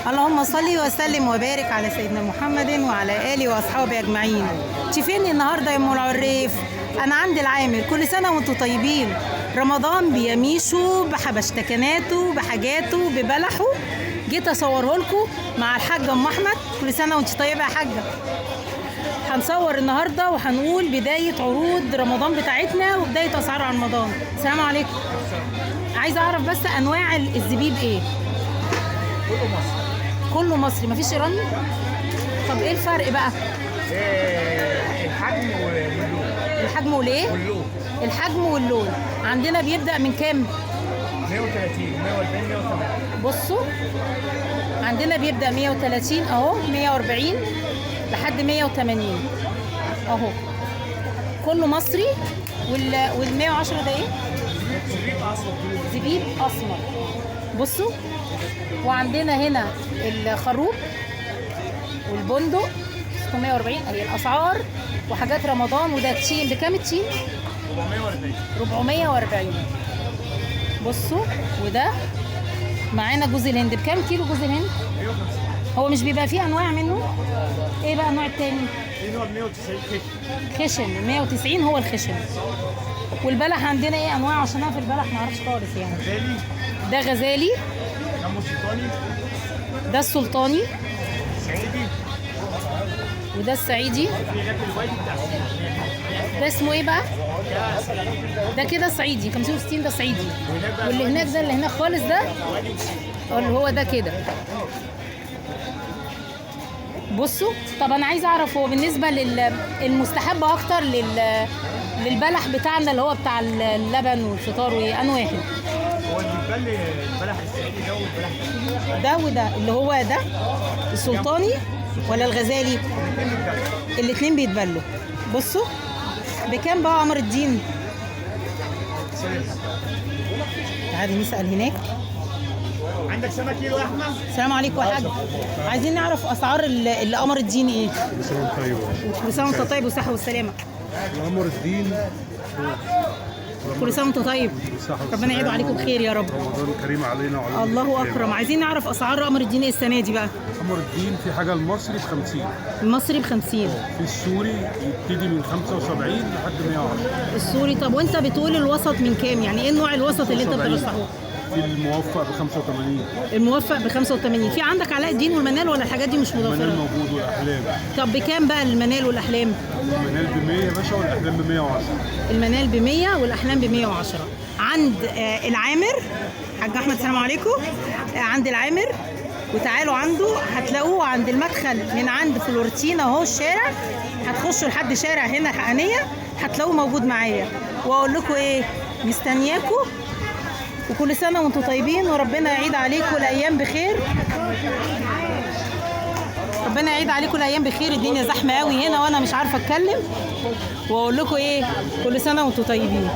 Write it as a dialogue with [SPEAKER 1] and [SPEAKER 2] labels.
[SPEAKER 1] اللهم صل وسلم وبارك على سيدنا محمد وعلى آله وأصحابه أجمعين. شايفيني النهارده يا أم العريف، أنا عند العامر. كل سنة وأنتم طيبين. رمضان بيميشه بحبشتكناته بحاجاته ببلحه. جيت أصوره لكم مع الحاجة أم أحمد. كل سنة وأنتم طيبة يا حاجة. هنصور النهارده وهنقول بداية عروض رمضان بتاعتنا وبداية أسعار رمضان. السلام عليكم. عايزة أعرف بس أنواع الزبيب إيه؟
[SPEAKER 2] كله مصري.
[SPEAKER 1] كله مصري، مفيش ايراني؟ طب ايه الفرق بقى؟
[SPEAKER 2] الحجم واللون.
[SPEAKER 1] الحجم والايه؟
[SPEAKER 2] واللون.
[SPEAKER 1] الحجم واللون. عندنا بيبدأ من كام؟
[SPEAKER 2] 130 140 180.
[SPEAKER 1] بصوا عندنا بيبدأ 130 اهو، 140 لحد 180 اهو، كله مصري. وال 110 ده ايه؟
[SPEAKER 2] زبيب اصفر.
[SPEAKER 1] زبيب اسمر. بصوا، وعندنا هنا الخروب والبندق 640 اهي الاسعار وحاجات رمضان. وده تشين بكام التشين؟
[SPEAKER 2] 440.
[SPEAKER 1] 440. بصوا، وده معانا جوز الهند. بكام كيلو جوز الهند؟
[SPEAKER 2] 150.
[SPEAKER 1] هو مش بيبقى فيه انواع منه؟ ايه بقى النوع التاني؟
[SPEAKER 2] في نوع 190
[SPEAKER 1] خشن. 190 هو الخشن. والبلح عندنا ايه انواع؟ عشان انا في البلح ما اعرفش خالص يعني.
[SPEAKER 2] غالي.
[SPEAKER 1] ده غزالي،
[SPEAKER 2] جنبه سلطاني.
[SPEAKER 1] ده السلطاني،
[SPEAKER 2] صعيدي.
[SPEAKER 1] وده الصعيدي.
[SPEAKER 2] في غير الوايت بتاع
[SPEAKER 1] ده اسمه ايه بقى؟ ده كده صعيدي 50 و60. ده صعيدي. واللي هناك ده اللي هناك خالص ده اللي هو ده كده. بصوا، طب انا عايزه اعرف هو بالنسبه للمستحب اكتر للبلح بتاعنا اللي هو بتاع اللبن والفطار، وايه انه واحد؟
[SPEAKER 2] هو اللي بيتبل البلح الصعيدي ده والبلح
[SPEAKER 1] ده وده اللي هو ده السلطاني ولا الغزالي؟ الاتنين بيتبلوا. بصوا بكام بقى قمر الدين؟ تعالي نسأل هناك.
[SPEAKER 2] عندك سمك كيلو يا احمد؟
[SPEAKER 1] السلام عليكم يا حاج. عايزين نعرف اسعار اللي قمر الدين ايه؟
[SPEAKER 3] كل سنة وانت طيب.
[SPEAKER 1] كل سنه وانت طيب والصحه والسلامه.
[SPEAKER 3] قمر الدين.
[SPEAKER 1] كل سنه وانت طيب.
[SPEAKER 3] بالصحة
[SPEAKER 1] ربنا
[SPEAKER 3] والسلامة.
[SPEAKER 1] يعيده عليكم بخير يا رب.
[SPEAKER 3] رمضان كريم علينا وعلى
[SPEAKER 1] الله اكرم. عايزين نعرف اسعار قمر الدين ايه السنه دي بقى؟
[SPEAKER 3] قمر الدين في حاجة المصري ب 50،
[SPEAKER 1] المصري ب 50،
[SPEAKER 3] في السوري يبتدي من 75 لحد 110.
[SPEAKER 1] السوري. طب وانت بتقول الوسط من كام؟ يعني ايه النوع الوسط اللي انت
[SPEAKER 3] 75.
[SPEAKER 1] بترشحه؟
[SPEAKER 3] في الموفق ب 85.
[SPEAKER 1] الموفق ب 85. في عندك علاء الدين والمنال ولا الحاجات دي مش
[SPEAKER 3] المنال
[SPEAKER 1] متوفره؟
[SPEAKER 3] موجود والأحلام.
[SPEAKER 1] طب بكام بقى المنال والاحلام؟
[SPEAKER 3] المنال ب 100 يا باشا والأحلام ب 110.
[SPEAKER 1] المنال ب 100 والاحلام ب 110 عند العامر. حاج احمد السلام عليكم. عند العامر، وتعالوا عنده هتلاقوه عند المدخل من عند فلورتينا اهو الشارع. هتخشوا لحد شارع هنا الحقانيه هتلاقوه موجود معايا. واقول لكم ايه، مستنياكم. وكل سنه وانتم طيبين وربنا يعيد عليكم الايام بخير. ربنا يعيد عليكم الايام بخير. الدنيا زحمه قوي هنا وانا مش عارفه اتكلم. واقول لكم ايه، كل سنه وانتم طيبين.